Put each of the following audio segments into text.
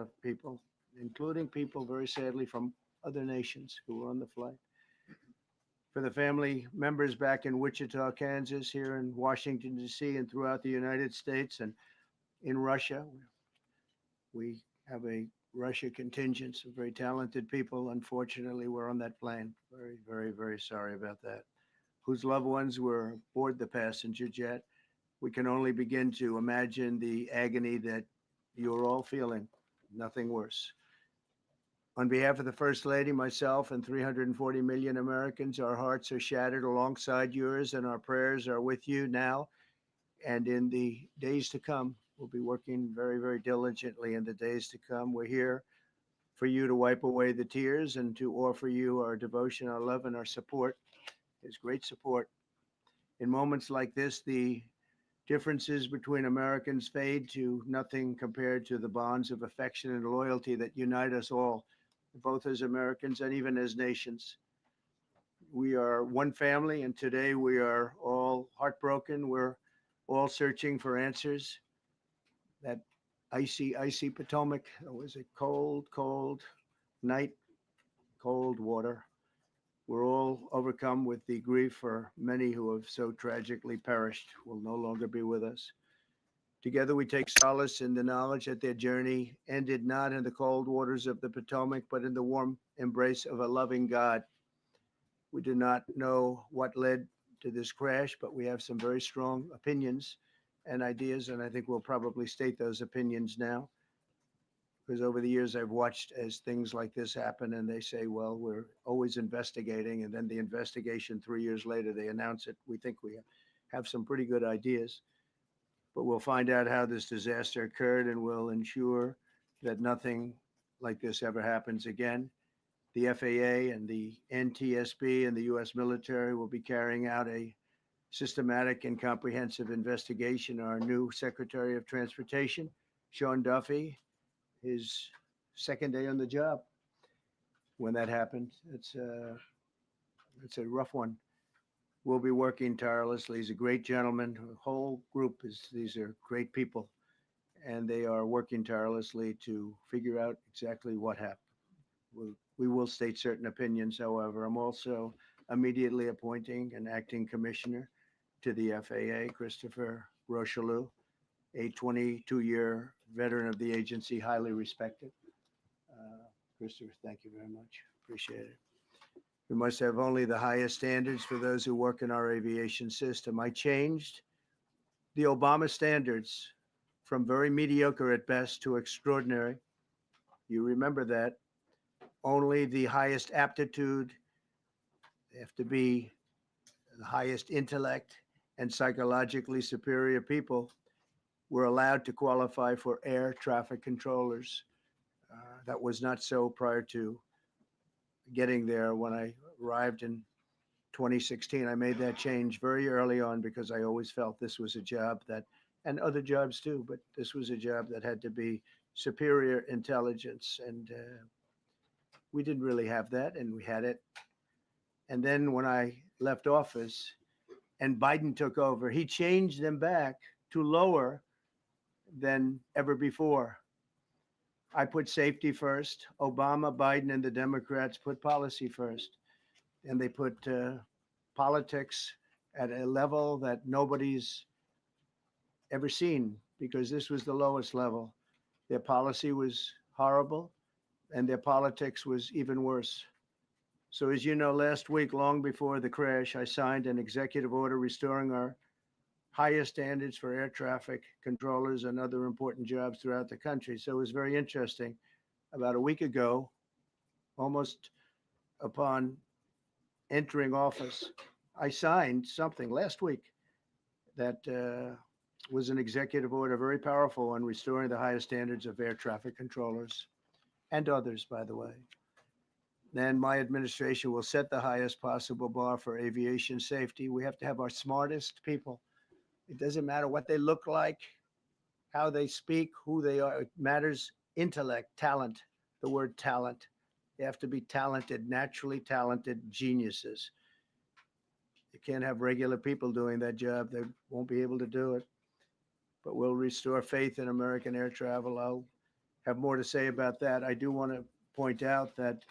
of people, including people very sadly from other nations who were on the flight. For the family members back in Wichita, Kansas, here in Washington, D.C., and throughout the United States and in Russia, we have a Russia contingent, some very talented people. Unfortunately, were on that plane. Very, very, very sorry about that. Whose loved ones were aboard the passenger jet. We can only begin to imagine the agony that you're all feeling. Nothing worse. On behalf of the First Lady, myself, and 340 million Americans, our hearts are shattered alongside yours, and our prayers are with you now and in the days to come. We'll be working very, very diligently in the days to come. We're here for you to wipe away the tears and to offer you our devotion, our love, and our support. There's great support. In moments like this, the differences between Americans fade to nothing compared to the bonds of affection and loyalty that unite us all, both as Americans and even as nations. We are one family, and today we are all heartbroken. We're all searching for answers. That icy Potomac, it was a cold, cold night, cold water. We're all overcome with the grief for many who have so tragically perished, will no longer be with us. Together we take solace in the knowledge that their journey ended not in the cold waters of the Potomac, but in the warm embrace of a loving God. We do not know what led to this crash, but we have some very strong opinions and ideas, and I think we'll probably state those opinions now. Because over the years, I've watched as things like this happen, and they say, well, we're always investigating, and then the investigation 3 years later, they announce it. We think we have some pretty good ideas, but we'll find out how this disaster occurred, and we'll ensure that nothing like this ever happens again. The FAA and the NTSB and the U.S. military will be carrying out a systematic and comprehensive investigation. Our new Secretary of Transportation, Sean Duffy, his second day on the job when that happened. It's a rough one. We'll be working tirelessly. He's a great gentleman. The whole group these are great people, and they are working tirelessly to figure out exactly what happened. We will state certain opinions, however. I'm also immediately appointing an acting commissioner to the FAA, Christopher Rocheleau, a 22-year veteran of the agency, highly respected. Christopher, thank you very much. Appreciate it. We must have only the highest standards for those who work in our aviation system. I changed the Obama standards from very mediocre at best to extraordinary. You remember that. Only the highest aptitude, they have to be the highest intellect and psychologically superior people were allowed to qualify for air traffic controllers. That was not so prior to getting there. When I arrived in 2016, I made that change very early on because I always felt this was a job that, and other jobs too, but this was a job that had to be superior intelligence. And we didn't really have that, and we had it. And then when I left office and Biden took over, he changed them back to lower than ever before. I put safety first. Obama, Biden, and the Democrats put policy first. And they put politics at a level that nobody's ever seen, because this was the lowest level. Their policy was horrible, and their politics was even worse. So as you know, last week, long before the crash, I signed an executive order restoring our highest standards for air traffic controllers and other important jobs throughout the country. So it was very interesting. About a week ago, almost upon entering office, I signed something last week that was an executive order, very powerful, on restoring the highest standards of air traffic controllers and others, by the way. Then my administration will set the highest possible bar for aviation safety. We have to have our smartest people. It doesn't matter what they look like, how they speak, who they are. It matters intellect, talent, the word talent. They have to be talented, naturally talented geniuses. You can't have regular people doing that job. They won't be able to do it. But we'll restore faith in American air travel. I'll have more to say about that. I do want to point out that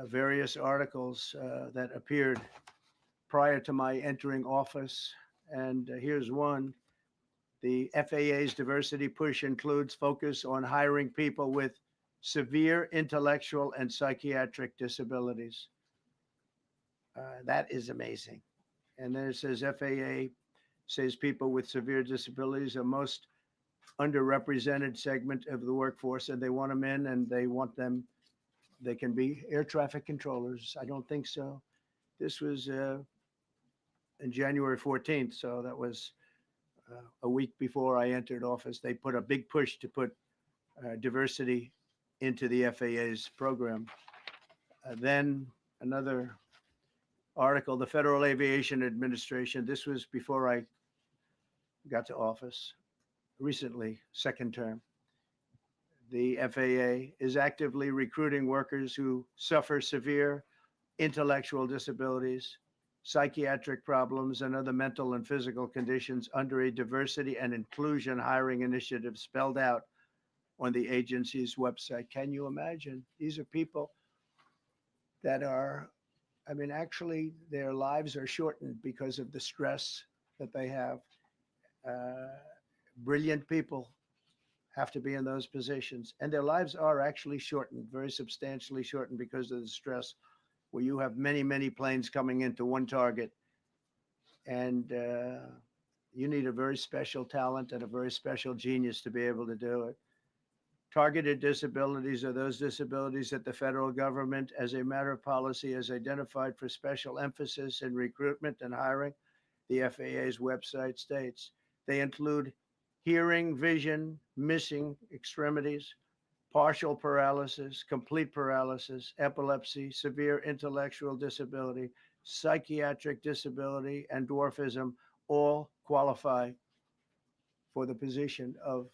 various articles that appeared prior to my entering office, and here's one. The FAA's diversity push includes focus on hiring people with severe intellectual and psychiatric disabilities. That is amazing. And then it says FAA says people with severe disabilities are most underrepresented segment of the workforce, and they want them in, and they want them, they can be air traffic controllers. I don't think so. This was in January 14th, so that was a week before I entered office. They put a big push to put diversity into the FAA's program. Then another article, the Federal Aviation Administration. This was before I got to office, recently, second term. The FAA is actively recruiting workers who suffer severe intellectual disabilities, psychiatric problems, and other mental and physical conditions under a diversity and inclusion hiring initiative spelled out on the agency's website. Can you imagine? These are people that are, I mean, actually, their lives are shortened because of the stress that they have. Brilliant people have to be in those positions, and their lives are actually shortened, very substantially shortened because of the stress, where you have many, many planes coming into one target, and you need a very special talent and a very special genius to be able to do it. Targeted disabilities are those disabilities that the federal government, as a matter of policy, has identified for special emphasis in recruitment and hiring. The FAA's website states they include hearing, vision, missing extremities, partial paralysis, complete paralysis, epilepsy, severe intellectual disability, psychiatric disability, and dwarfism all qualify for the position of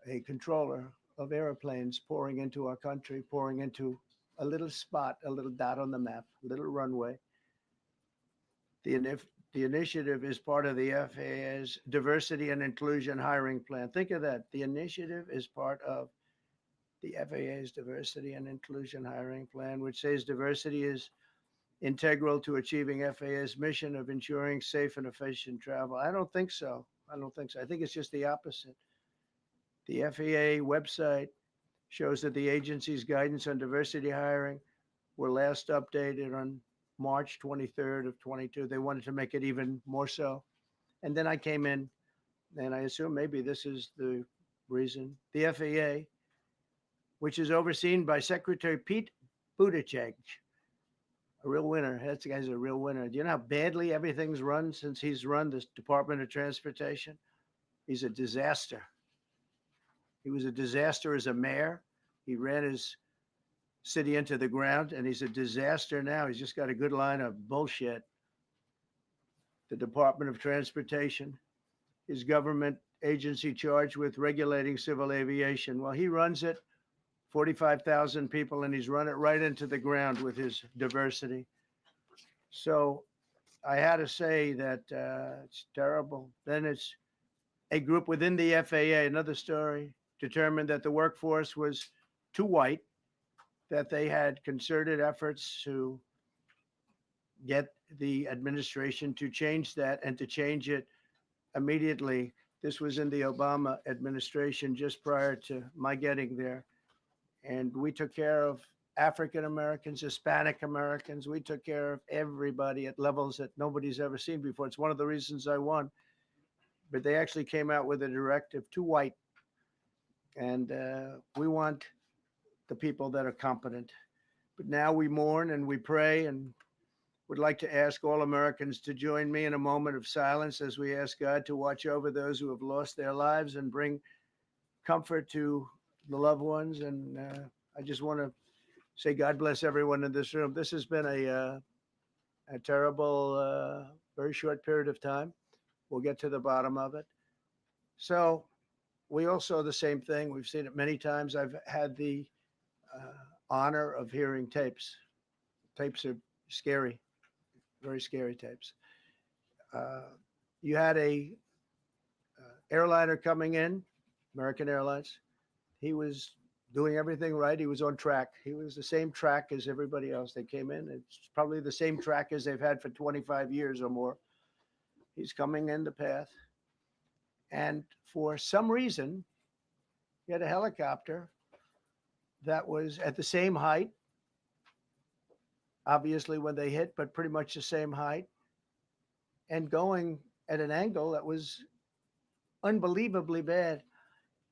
a controller of airplanes pouring into our country, pouring into a little spot, a little dot on the map, a little runway. The initiative is part of the FAA's diversity and inclusion hiring plan. Think of that. The initiative is part of the FAA's diversity and inclusion hiring plan, which says diversity is integral to achieving FAA's mission of ensuring safe and efficient travel. I don't think so. I don't think so. I think it's just the opposite. The FAA website shows that the agency's guidance on diversity hiring were last updated on March 23rd of 22. They wanted to make it even more so. And then I came in, and I assume maybe this is the reason. The FAA, which is overseen by Secretary Pete Buttigieg, a real winner. That guy's a real winner. Do you know how badly everything's run since he's run this Department of Transportation? He's a disaster. He was a disaster as a mayor. He ran his city into the ground, and he's a disaster now. He's just got a good line of bullshit. The Department of Transportation is government agency charged with regulating civil aviation. Well, he runs it, 45,000 people, and he's run it right into the ground with his diversity. So I had to say that it's terrible. Then it's a group within the FAA, another story, determined that the workforce was too white, that they had concerted efforts to get the administration to change that and to change it immediately. This was in the Obama administration just prior to my getting there. And we took care of African Americans, Hispanic Americans. We took care of everybody at levels that nobody's ever seen before. It's one of the reasons I won. But they actually came out with a directive, too white. And we want the people that are competent. But now we mourn and we pray, and would like to ask all Americans to join me in a moment of silence as we ask God to watch over those who have lost their lives and bring comfort to the loved ones. And I just want to say God bless everyone in this room. This has been a terrible, very short period of time. We'll get to the bottom of it. So we all saw the same thing. We've seen it many times. I've had the honor of hearing tapes. Tapes are scary, very scary tapes. You had a airliner coming in, American Airlines. he was doing everything right. He was on track. He was the same track as everybody else that came in. It's probably the same track as they've had for 25 years or more. He's coming in the path. And for some reason, he had a helicopter that was at the same height, obviously when they hit, but pretty much the same height, and going at an angle that was unbelievably bad.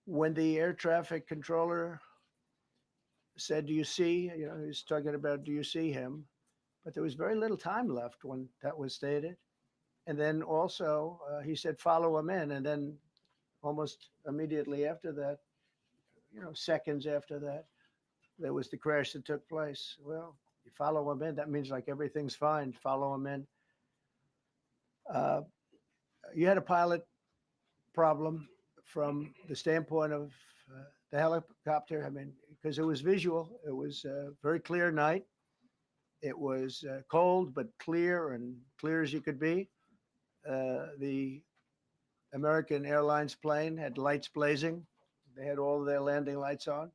When the air traffic controller said, "Do you see?" You know, he's talking about, "Do you see him?" But there was very little time left when that was stated. And then also he said, "Follow him in." And then almost immediately after that, you know, seconds after that, there was the crash that took place. Well, you follow him in, that means like everything's fine. Follow him in. Uh, you had a pilot problem from the standpoint of the helicopter. I mean, because it was visual. It was a very clear night. It was cold, but clear, and clear as you could be. The American Airlines plane had lights blazing. They had all of their landing lights on.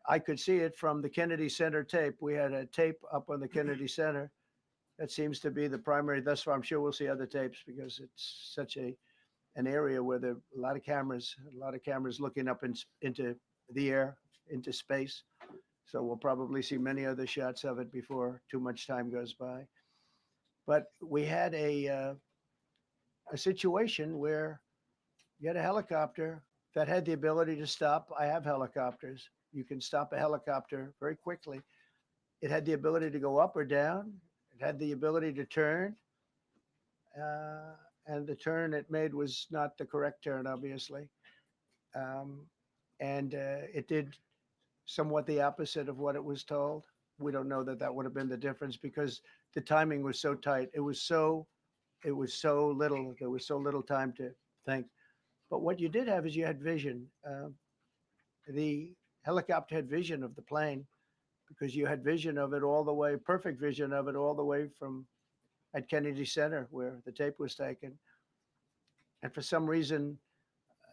I could see it from the Kennedy Center tape. We had a tape up on the Kennedy Center. That seems to be the primary. Thus far, I'm sure we'll see other tapes because it's such an area where there are a lot of cameras looking up into the air, into space. So we'll probably see many other shots of it before too much time goes by. But we had a situation where you had a helicopter that had the ability to stop. I have helicopters. You can stop a helicopter very quickly. It had the ability to go up or down. It had the ability to turn. And the turn it made was not the correct turn, obviously. And it did somewhat the opposite of what it was told. We don't know that that would have been the difference because the timing was so tight. It was so little. There was so little time to think. But what you did have is you had vision. The helicopter had vision of the plane because you had vision of it all the way, perfect vision of it all the way from at Kennedy Center where the tape was taken. And for some reason,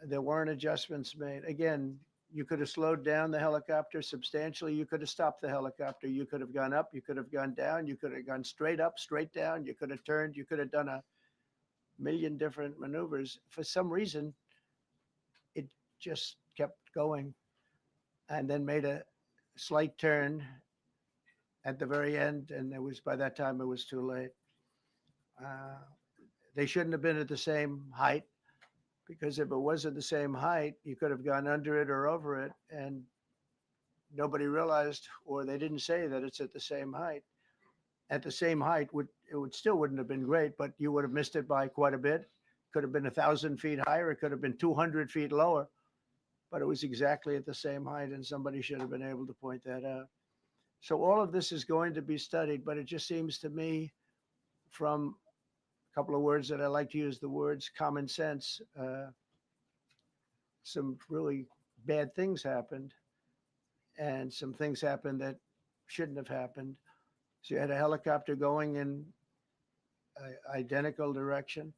there weren't adjustments made. Again, you could have slowed down the helicopter substantially. You could have stopped the helicopter. You could have gone up. You could have gone down. You could have gone straight up, straight down. You could have turned. You could have done a million different maneuvers. For some reason, it just kept going and then made a slight turn at the very end. And by that time, it was too late. They shouldn't have been at the same height because if it was at the same height, you could have gone under it or over it and nobody realized, or they didn't say that it's at the same height. At the same height, still wouldn't have been great, but you would have missed it by quite a bit. Could have been 1,000 feet higher. It could have been 200 feet lower, but it was exactly at the same height and somebody should have been able to point that out. So all of this is going to be studied, but it just seems to me from a couple of words that I like to use, the words common sense, some really bad things happened and some things happened that shouldn't have happened. So you had a helicopter going in an identical direction.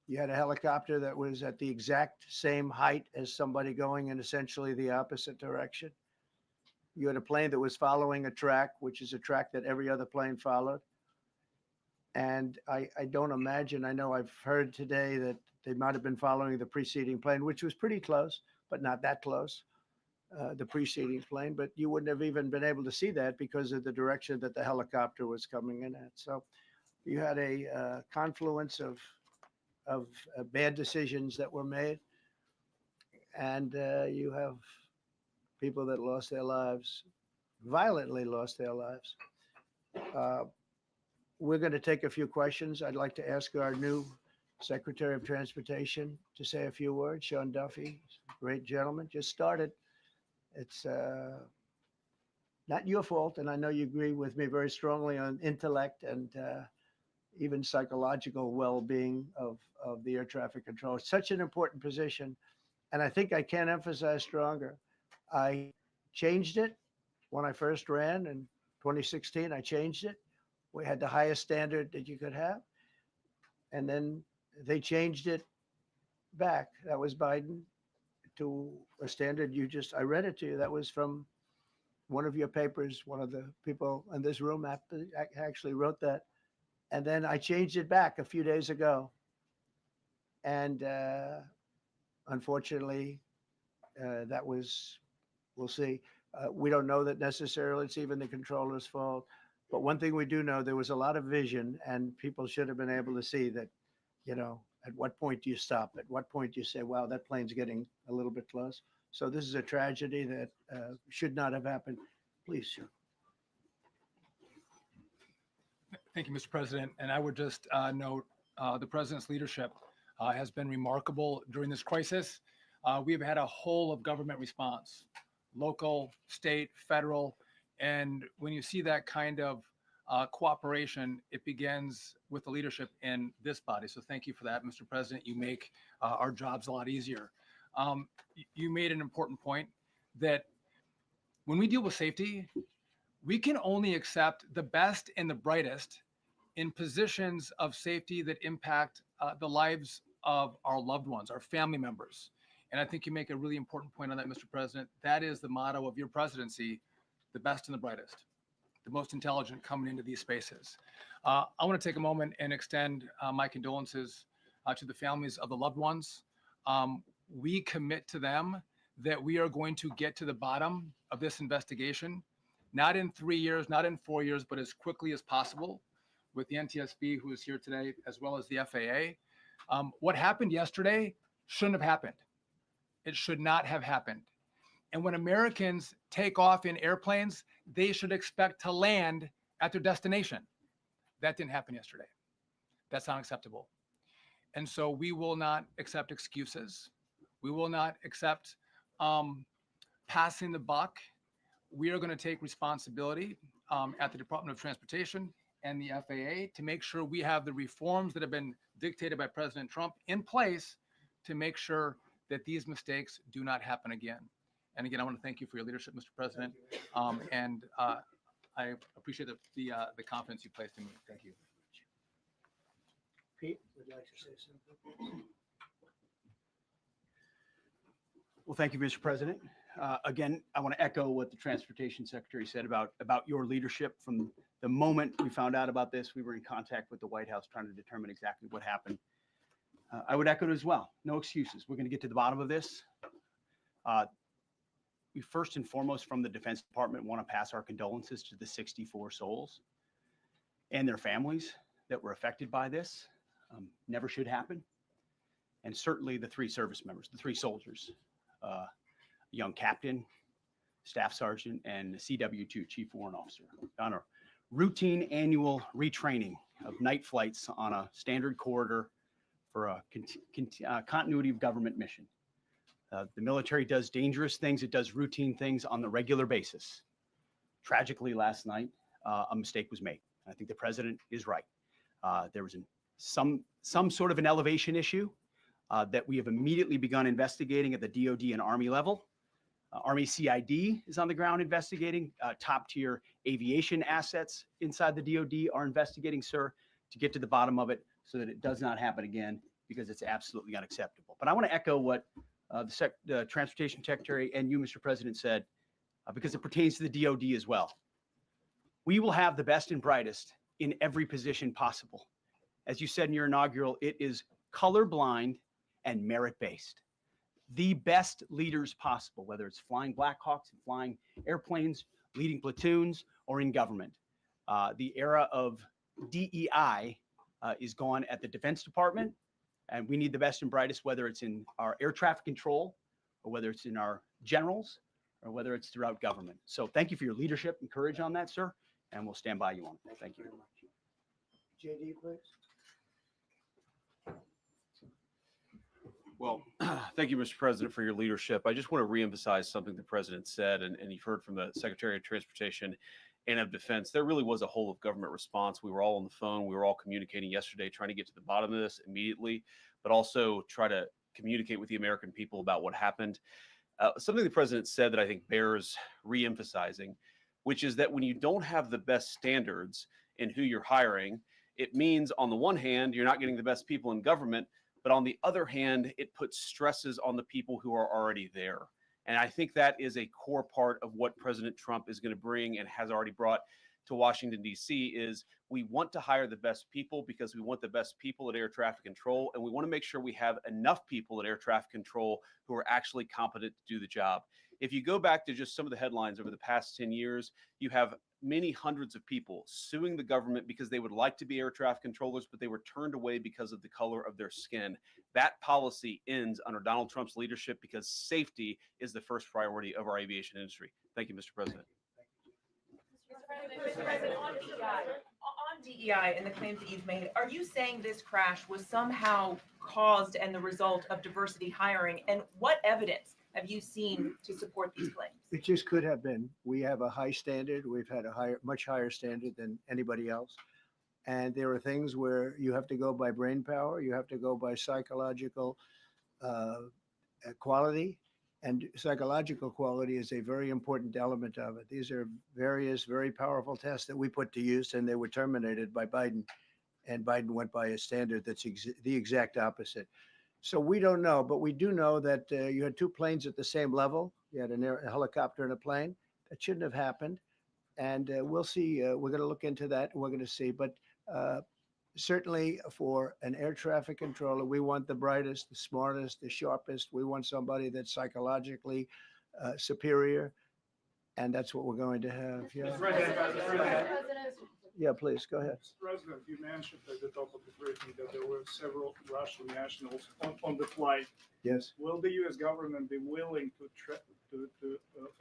You had a helicopter that was at the exact same height as somebody going in essentially the opposite direction. You had a plane that was following a track, which is a track that every other plane followed. And I don't imagine, I know I've heard today that they might have been following the preceding plane, which was pretty close, but not that close, the preceding plane. But you wouldn't have even been able to see that because of the direction that the helicopter was coming in at. So you had a confluence of bad decisions that were made. And you have people that lost their lives, violently lost their lives. We're going to take a few questions. I'd like to ask our new Secretary of Transportation to say a few words. Sean Duffy, great gentleman, just started. It's not your fault, and I know you agree with me very strongly on intellect and even psychological well-being of the air traffic control. It's such an important position, and I think I can't emphasize stronger. I changed it when I first ran in 2016. I changed it. We had the highest standard that you could have. And then they changed it back. That was Biden. to a standard I read it to you. That was from one of your papers. One of the people in this room actually wrote that. And then I changed it back a few days ago. And unfortunately, that was, we'll see. We don't know that necessarily it's even the controller's fault. But one thing we do know, there was a lot of vision, and people should have been able to see that, at what point do you stop? At what point do you say, wow, that plane's getting a little bit close? So this is a tragedy that should not have happened. Please, sir. Thank you, Mr. President. And I would just note the president's leadership has been remarkable during this crisis. We have had a whole of government response, local, state, federal. And when you see that kind of cooperation, it begins with the leadership in this body. So thank you for that, Mr. President. You make our jobs a lot easier. You made an important point that when we deal with safety, we can only accept the best and the brightest in positions of safety that impact the lives of our loved ones, our family members. And I think you make a really important point on that, Mr. President. That is the motto of your presidency, the best and the brightest, the most intelligent coming into these spaces. I want to take a moment and extend my condolences to the families of the loved ones. We commit to them that we are going to get to the bottom of this investigation, not in 3 years, not in 4 years, but as quickly as possible with the NTSB, who is here today, as well as the FAA. What happened yesterday shouldn't have happened. It should not have happened. And when Americans take off in airplanes, they should expect to land at their destination. That didn't happen yesterday. That's not acceptable. And so we will not accept excuses. We will not accept passing the buck. We are going to take responsibility at the Department of Transportation and the FAA to make sure we have the reforms that have been dictated by President Trump in place to make sure that these mistakes do not happen again. And again, I want to thank you for your leadership, Mr. President, and I appreciate the confidence you placed in me. Thank you. Pete, would you like to say something? Well, thank you, Mr. President. Again, I want to echo what the Transportation Secretary said about your leadership. From the moment we found out about this, we were in contact with the White House trying to determine exactly what happened. I would echo it as well. No excuses. We're going to get to the bottom of this. We first and foremost from the Defense Department want to pass our condolences to the 64 souls and their families that were affected by this. Never should happen. And certainly the 3 service members, the 3 soldiers, young captain, staff sergeant, and CW2, Chief Warrant Officer, on a routine annual retraining of night flights on a standard corridor for a continuity of government mission. The military does dangerous things. It does routine things on the regular basis. Tragically, last night, a mistake was made. I think the president is right. There was some sort of an elevation issue that we have immediately begun investigating at the DoD and Army level. Army CID is on the ground investigating. Top tier aviation assets inside the DoD are investigating, sir, to get to the bottom of it so that it does not happen again, because it's absolutely unacceptable. But I want to echo what the Transportation Secretary and you, Mr. President, said, because it pertains to the DoD as well. We will have the best and brightest in every position possible. As you said in your inaugural, it is colorblind and merit-based. The best leaders possible, whether it's flying Black Hawks and flying airplanes, leading platoons, or in government. The era of DEI is gone at the Defense Department, and we need the best and brightest, whether it's in our air traffic control, or whether it's in our generals, or whether it's throughout government. So thank you for your leadership and courage on that, sir, and we'll stand by you on it. Thank you. Very much. JD, please. Well, thank you, Mr. President, for your leadership. I just want to reemphasize something the president said, and you've heard from the Secretary of Transportation and of Defense. There really was a whole of government response. We were all on the phone. We were all communicating yesterday, trying to get to the bottom of this immediately, but also try to communicate with the American people about what happened. Something the president said that I think bears reemphasizing, which is that when you don't have the best standards in who you're hiring, it means on the one hand, you're not getting the best people in government, But on the other hand, it puts stresses on the people who are already there. And I think that is a core part of what President Trump is going to bring and has already brought to Washington, D.C. is we want to hire the best people because we want the best people at air traffic control. And we want to make sure we have enough people at air traffic control who are actually competent to do the job. If you go back to just some of the headlines over the past 10 years, you have many hundreds of people suing the government because they would like to be air traffic controllers, but they were turned away because of the color of their skin. That policy ends under Donald Trump's leadership because safety is the first priority of our aviation industry. Thank you, Mr. President. Mr. President, on DEI and the claims that you've made, are you saying this crash was somehow caused and the result of diversity hiring? And what evidence have you seen to support these claims? It just could have been. We have a high standard. We've had a much higher standard than anybody else. And there are things where you have to go by brain power. You have to go by psychological quality. And psychological quality is a very important element of it. These are various very powerful tests that we put to use, and they were terminated by Biden. And Biden went by a standard that's the exact opposite. So we don't know, but we do know that you had two planes at the same level. You had a helicopter and a plane. That shouldn't have happened. And we'll see. We're going to look into that. We're going to see. But certainly for an air traffic controller, we want the brightest, the smartest, the sharpest. We want somebody that's psychologically superior. And that's what we're going to have. Yeah. Yeah, please go ahead. Mr. President, you mentioned at the top of the briefing that there were several Russian nationals on the flight. Yes. Will the U.S. government be willing to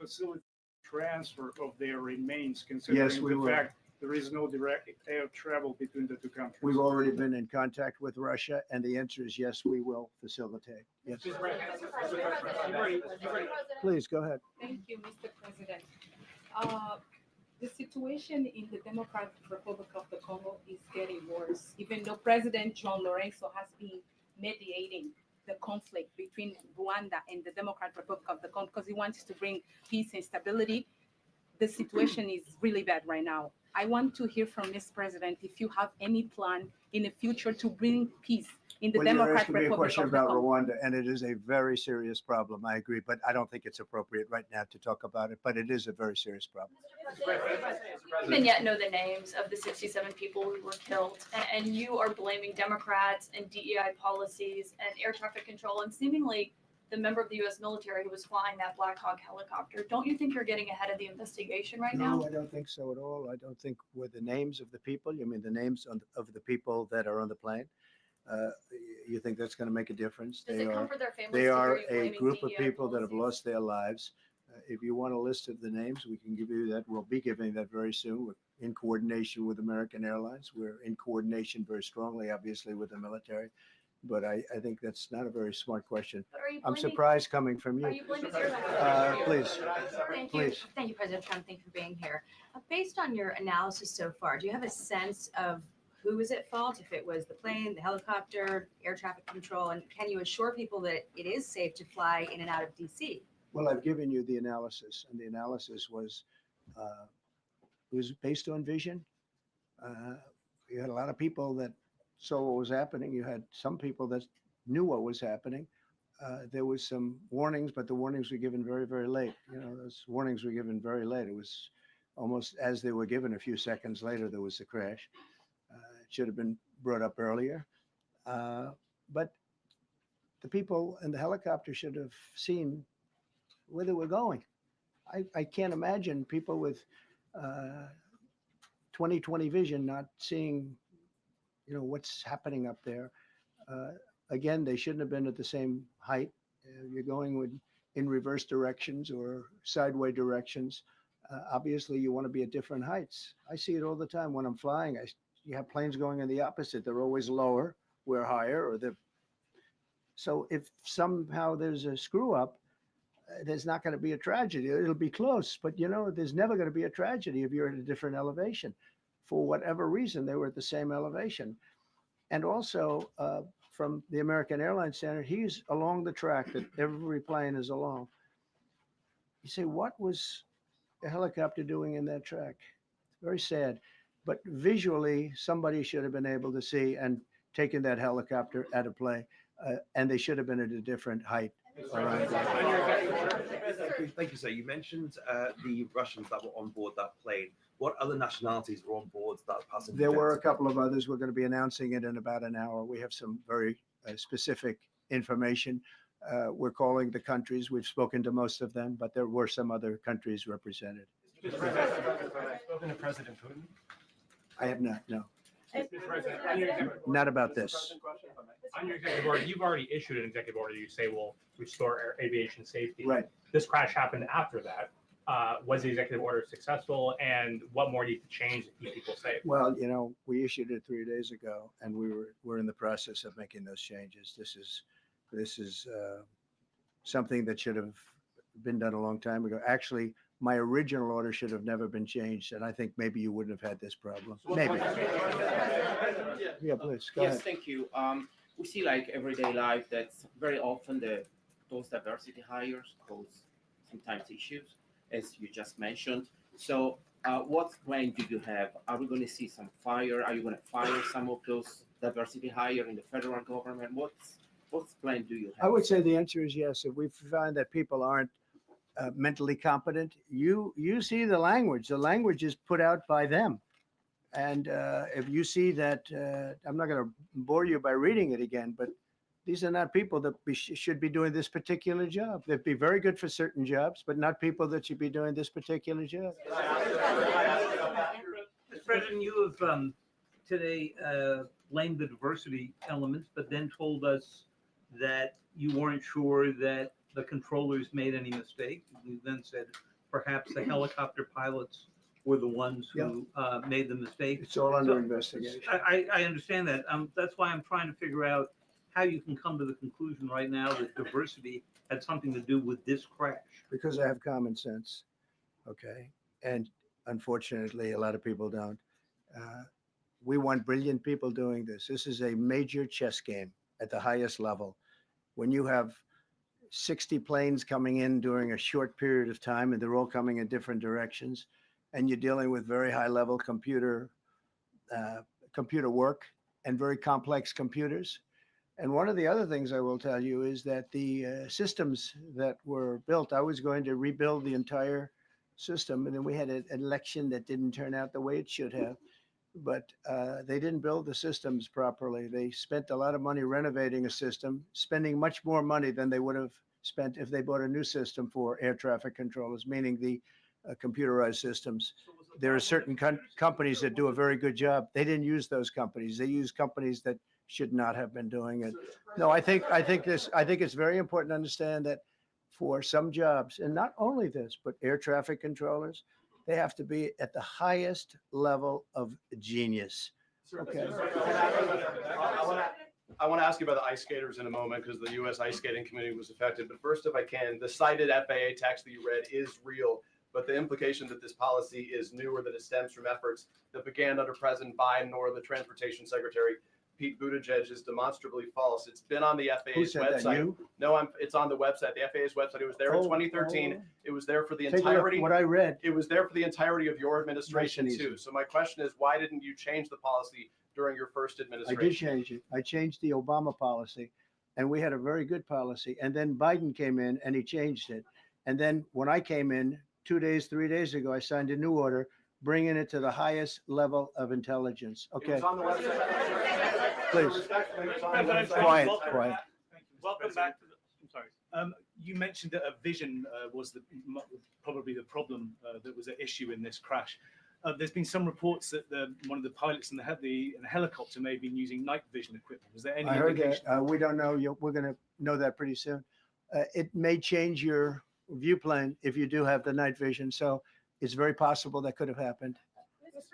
facilitate transfer of their remains, considering Yes, we the will. fact there is no direct air travel between the two countries? We've already been in contact with Russia, and the answer is yes, we will facilitate. Yes. Please go ahead. Thank you, Mr. President. The situation in the Democratic Republic of the Congo is getting worse, even though President John Lorenzo has been mediating the conflict between Rwanda and the Democratic Republic of the Congo because he wants to bring peace and stability. The situation is really bad right now. I want to hear from Ms. President if you have any plan in the future to bring peace in the Well, you're Democratic asking me a Republic question of the about Congo. Rwanda, and it is a very serious problem. I agree, but I don't think it's appropriate right now to talk about it. But it is a very serious problem. We don't yet know the names of the 67 people who were killed, and you are blaming Democrats and DEI policies and air traffic control, and seemingly the member of the U.S. military who was flying that Black Hawk helicopter. Don't you think you're getting ahead of the investigation right now? No, I don't think so at all. I don't think with the names of the people. You mean the names of the people that are on the plane? You think that's going to make a difference? Does it comfort their families They to hear are you a blaming group of DEI people that have policies? lost their lives. If you want a list of the names, we can give you that. We'll be giving that very soon. We're in coordination with American Airlines. We're in coordination very strongly, obviously, with the military. But I think that's not a very smart question. But are you I'm blaming- surprised coming from Are you. you blaming airlines? Please. Thank you. Please. Thank you, President Trump. Thank you for being here. Based on your analysis so far, do you have a sense of who is at fault? If it was the plane, the helicopter, air traffic control, and can you assure people that it is safe to fly in and out of DC? Well, I've given you the analysis, and the analysis was based on vision. You had a lot of people that saw what was happening. You had some people that knew what was happening. There was some warnings, but the warnings were given very, very late. You know, those warnings were given very late. It was almost as they were given a few seconds later, there was a crash. It should have been brought up earlier. But the people in the helicopter should have seen where they were going. I can't imagine people with 20/20 vision not seeing, you know, what's happening up there. Again, they shouldn't have been at the same height. You're going in reverse directions or sideways directions. Obviously, you want to be at different heights. I see it all the time when I'm flying. You have planes going in the opposite. They're always lower, we're higher, or so if somehow there's a screw up, there's not going to be a tragedy. It'll be close, but you know, there's never going to be a tragedy if you're at a different elevation. For whatever reason, they were at the same elevation. And also, from the American Airlines standard, he's along the track that every plane is along. You say, what was the helicopter doing in that track? It's very sad. But visually, somebody should have been able to see and taken that helicopter out of play. and they should have been at a different height. Thank you, sir. You mentioned the Russians that were on board that plane. What other nationalities were on board that passenger? There were a jet? couple of others. We're going to be announcing it in about an hour. We have some very specific information. We're calling the countries. We've spoken to most of them, but there were some other countries represented. Spoken to President Putin? I have not, no, Mr. President, on your executive order- not about this. On your executive order, you've already issued an executive order you say will restore aviation safety. Right. This crash happened after that. Was the executive order successful, and what more needs to change to keep people safe? Well, you know, we issued it 3 days ago, and we're in the process of making those changes. This is something that should have been done a long time ago. Actually, my original order should have never been changed, and I think maybe you wouldn't have had this problem. Maybe. Yeah, please, go Yes, ahead. thank you. We see like everyday life that very often those diversity hires cause sometimes issues, as you just mentioned. So what plan do you have? Are we going to see some fire? Are you going to fire some of those diversity hire in the federal government? What plan do you have? I would say the answer is yes. If we find that people aren't mentally competent, you see the language. The language is put out by them. And if you see that, I'm not going to bore you by reading it again, but these are not people that should be doing this particular job. They'd be very good for certain jobs, but not people that should be doing this particular job. Mr. President, you have today blamed the diversity elements, but then told us that you weren't sure that the controllers made any mistake. You then said perhaps the helicopter pilots were the ones who made the mistake. It's all under investigation. I understand that. That's why I'm trying to figure out how you can come to the conclusion right now that diversity had something to do with this crash. Because I have common sense, okay? And unfortunately, a lot of people don't. We want brilliant people doing this. This is a major chess game at the highest level. When you have 60 planes coming in during a short period of time, and they're all coming in different directions, and you're dealing with very high-level computer work and very complex computers. And one of the other things I will tell you is that the systems that were built, I was going to rebuild the entire system, and then we had an election that didn't turn out the way it should have. But they didn't build the systems properly. They spent a lot of money renovating a system, spending much more money than they would have spent if they bought a new system for air traffic controllers, meaning the computerized systems. There are certain companies that do a very good job. They didn't use those companies. They used companies that should not have been doing it. No, I think it's very important to understand that for some jobs, and not only this, but air traffic controllers, they have to be at the highest level of genius. Okay. I want to ask you about the ice skaters in a moment because the U.S. ice skating community was affected. But first, if I can, the cited FAA text that you read is real, but the implication that this policy is new or that it stems from efforts that began under President Biden or the Transportation Secretary Pete Buttigieg is demonstrably false. It's been on the FAA's website. No, it's on the website, the FAA's website. It was there in 2013. It was there for the entirety. What I read. It was there for the entirety of your administration too. So my question is, why didn't you change the policy during your first administration? I did change it. I changed the Obama policy, and we had a very good policy. And then Biden came in and he changed it. And then when I came in 2 days, 3 days ago, I signed a new order, bringing it to the highest level of intelligence. Okay. It was on the website. Please. Quiet. Welcome back to the, I'm sorry. You mentioned that a vision was probably the problem that was at issue in this crash. There's been some reports that one of the pilots in the helicopter may have been using night vision equipment. Was there any I heard indication? that. We don't know. We're going to know that pretty soon. It may change your view plan if you do have the night vision. So it's very possible that could have happened.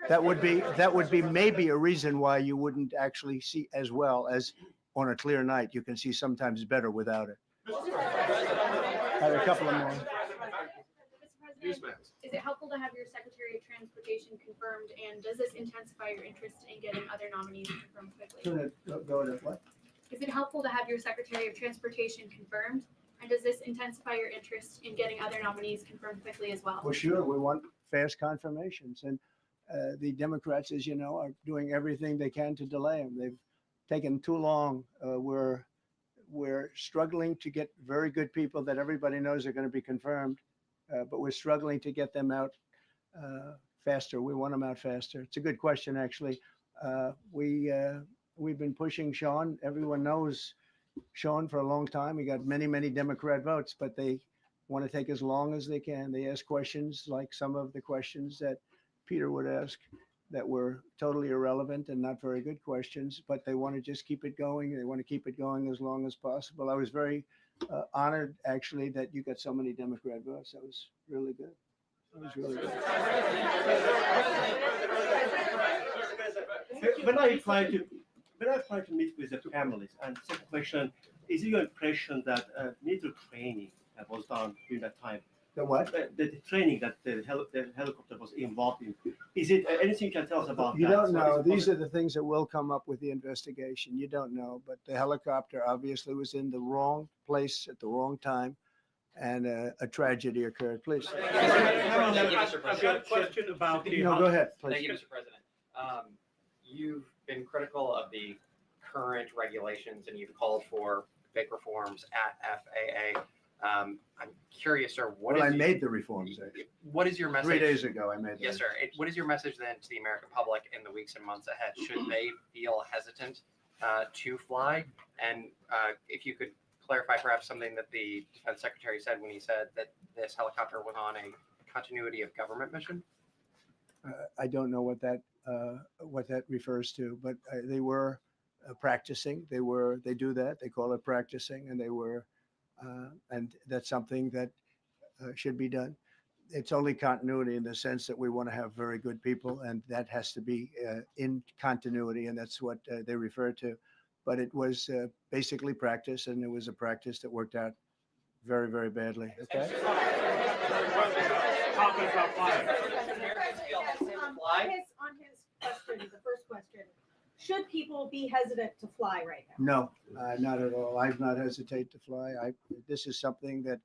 That would be maybe a reason why you wouldn't actually see as well as on a clear night. You can see sometimes better without it. I have a couple of more. Mr. President, is it helpful to have your Secretary of Transportation confirmed, and does this intensify your interest in getting other nominees confirmed quickly? Go to what? Is it helpful to have your Secretary of Transportation confirmed, and does this intensify your interest in getting other nominees confirmed quickly as well? Well, sure. We want fast confirmations, and the Democrats, as you know, are doing everything they can to delay them. They've taken too long. We're we're struggling to get very good people that everybody knows are going to be confirmed, but we're struggling to get them out faster. We want them out faster. It's a good question, actually. We've been pushing Sean. Everyone knows Sean for a long time. He got many, many Democrat votes, but they want to take as long as they can. They ask questions like some of the questions that Peter would ask that were totally irrelevant and not very good questions, but they want to just keep it going. They want to keep it going as long as possible. I was very honored, actually, that you got so many Democrat votes. That was really good. That was really good. When I try to meet with the families, and second question, is it your impression that military training was done during that time? The what? The training that the helicopter was involved in. Is it anything you can tell us about You that? don't So know. is it These are the things that will come up with the investigation. You don't know, but the helicopter obviously was in the wrong place at the wrong time, and a tragedy occurred. Please. I've got a question about the. No, go ahead, Thank please. you, Mr. President. You've been critical of the current regulations and you've called for big reforms at FAA. I'm curious, sir, Well, I made the reforms, actually. what is your message? 3 days ago, I made Yes, them. sir. What is your message then to the American public in the weeks and months ahead? Should they feel hesitant to fly? And if you could clarify perhaps something that the Defense Secretary said when he said that this helicopter was on a continuity of government mission? I don't know what that refers to, but they were practicing. They do that. They call it practicing, and they were, and that's something that should be done. It's only continuity in the sense that we want to have very good people, and that has to be in continuity, and that's what they refer to. But it was basically practice, and it was a practice that worked out very, very badly. Okay. On his question, the first question, should people be hesitant to fly right now? No, not at all. I've not hesitated to fly. This is something that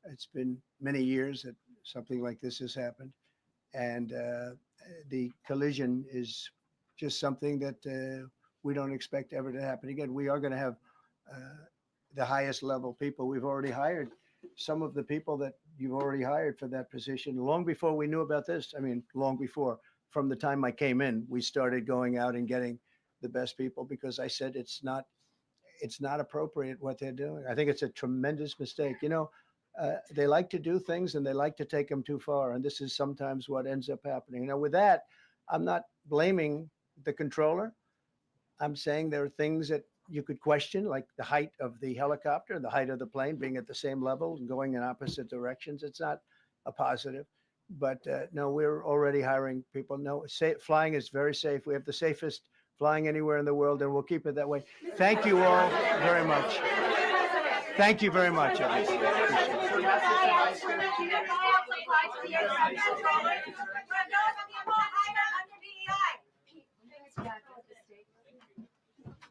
it's been many years that something like this has happened, and the collision is just something that we don't expect ever to happen again. We are going to have the highest level people. We've already hired some of the people that you've already hired for that position long before we knew about this. I mean, long before. From the time I came in, we started going out and getting the best people because I said it's not appropriate what they're doing. I think it's a tremendous mistake. You know, they like to do things and they like to take them too far, and this is sometimes what ends up happening. Now, with that, I'm not blaming the controller. I'm saying there are things that you could question, like the height of the helicopter, the height of the plane being at the same level and going in opposite directions. It's not a positive. But no, we're already hiring people. No, flying is very safe. We have the safest flying anywhere in the world, and we'll keep it that way. Thank you all very much. Thank you very much.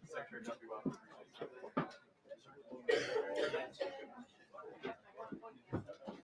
Secretary,